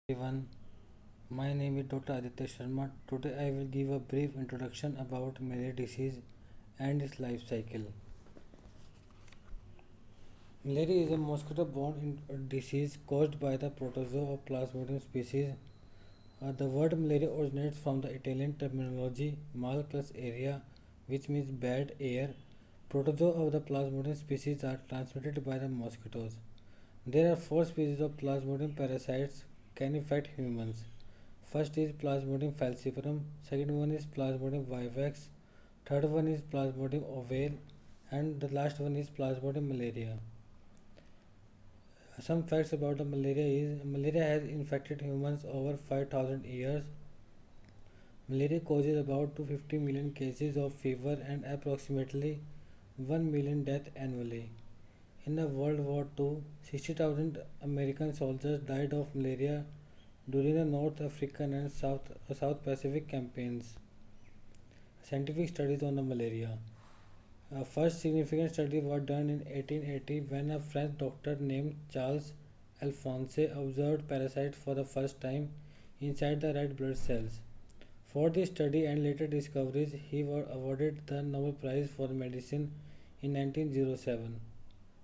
Everyone, my name is Dr. Aditya Sharma. Today I will give a brief introduction about malaria disease and its life cycle. Malaria is a mosquito-borne disease caused by the protozoa of Plasmodium species. The word malaria originates from the Italian terminology mal plus aria, which means bad air. Protozoa of the Plasmodium species are transmitted by the mosquitoes. There are four species of Plasmodium parasites can infect humans. First is Plasmodium falciparum, second one is Plasmodium vivax, third one is Plasmodium ovale, and the last one is Plasmodium malaria. Some facts about the malaria is malaria has infected humans over 5,000 years. Malaria causes about 250 million cases of fever and approximately 1 million deaths annually. In the World War II, 60,000 American soldiers died of malaria during the North African and South Pacific campaigns. Scientific studies on the malaria. First significant study was done in 1880 when a French doctor named Charles Alphonse observed parasites for the first time inside the red blood cells. For this study and later discoveries, he was awarded the Nobel Prize for Medicine in 1907.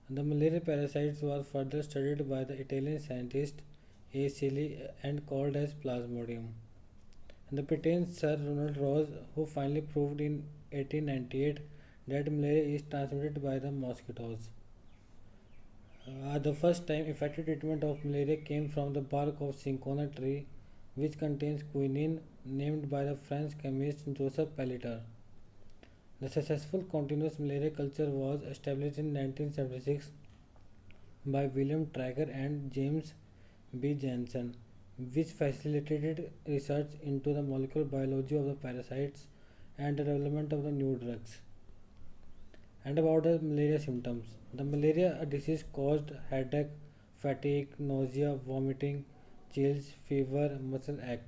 The malaria parasites were further studied by the Italian scientist A. Cili and called as Plasmodium. The Britain Sir Ronald Ross, who finally proved in 1898 that malaria is transmitted by the mosquitoes. The first time effective treatment of malaria came from the bark of cinchona tree, which contains quinine, named by the French chemist Joseph Pelleter. The successful continuous malaria culture was established in 1976 by William Traeger and James B. Janssen, which facilitated research into the molecular biology of the parasites and the development of the new drugs. And about the malaria symptoms. The malaria disease caused headache, fatigue, nausea, vomiting, chills, fever, muscle ache.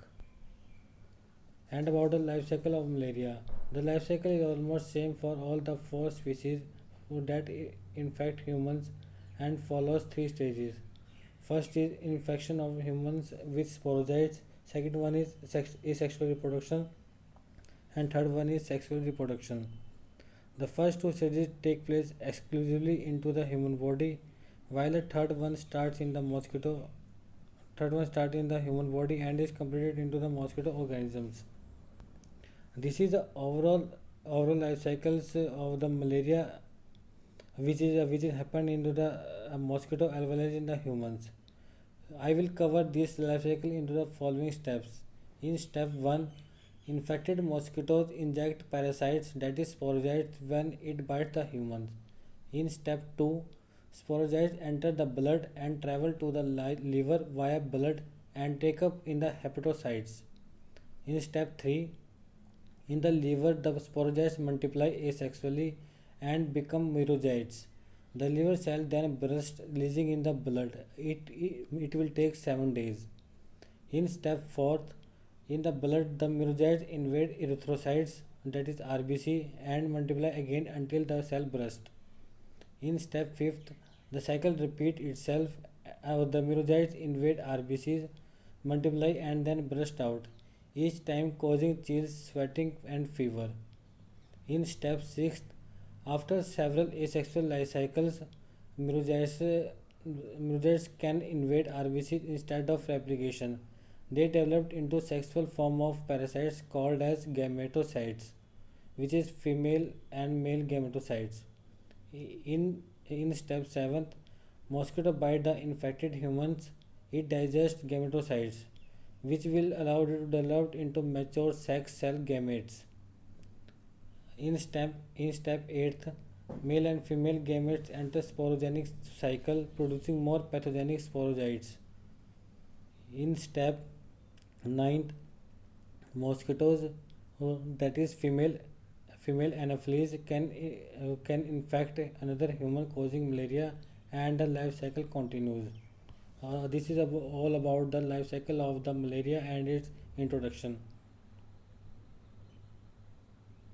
And about the life cycle of malaria. The life cycle is almost same for all the four species that infect humans and follows three stages. First is infection of humans with sporozoites, second one is asexual reproduction, and third one is sexual reproduction. The first two stages take place exclusively into the human body, while the third one starts in the human body and is completed into the mosquito organisms. This is the overall life cycles of the malaria, which is happened into the mosquito as well as in the humans. I will cover this life cycle into the following steps. In step 1, infected mosquitoes inject parasites, that is sporozoites, when it bites the humans. In step 2, sporozoites enter the blood and travel to the liver via blood and take up in the hepatocytes. In step 3, in the liver, the sporozoites multiply asexually and become merozoites. The liver cell then bursts, releasing in the blood. It will take 7 days. In step 4, in the blood, the merozoites invade erythrocytes, that is RBC, and multiply again until the cell bursts. In step 5, the cycle repeats itself. The merozoites invade RBCs, multiply, and then burst out, each time causing chills, sweating, and fever. In step 6, after several asexual life cycles, merozoites can invade RBCs instead of replication. They developed into sexual form of parasites called as gametocytes, which is female and male gametocytes. In step 7, mosquito bite the infected humans. It digests gametocytes, which will allow it to develop into mature sex cell gametes. In step 8, male and female gametes enter sporogenic cycle, producing more pathogenic sporozoites. In step 9, mosquitoes, that is female anopheles, can infect another human, causing malaria, and the life cycle continues. This is all about the life cycle of the malaria and its introduction.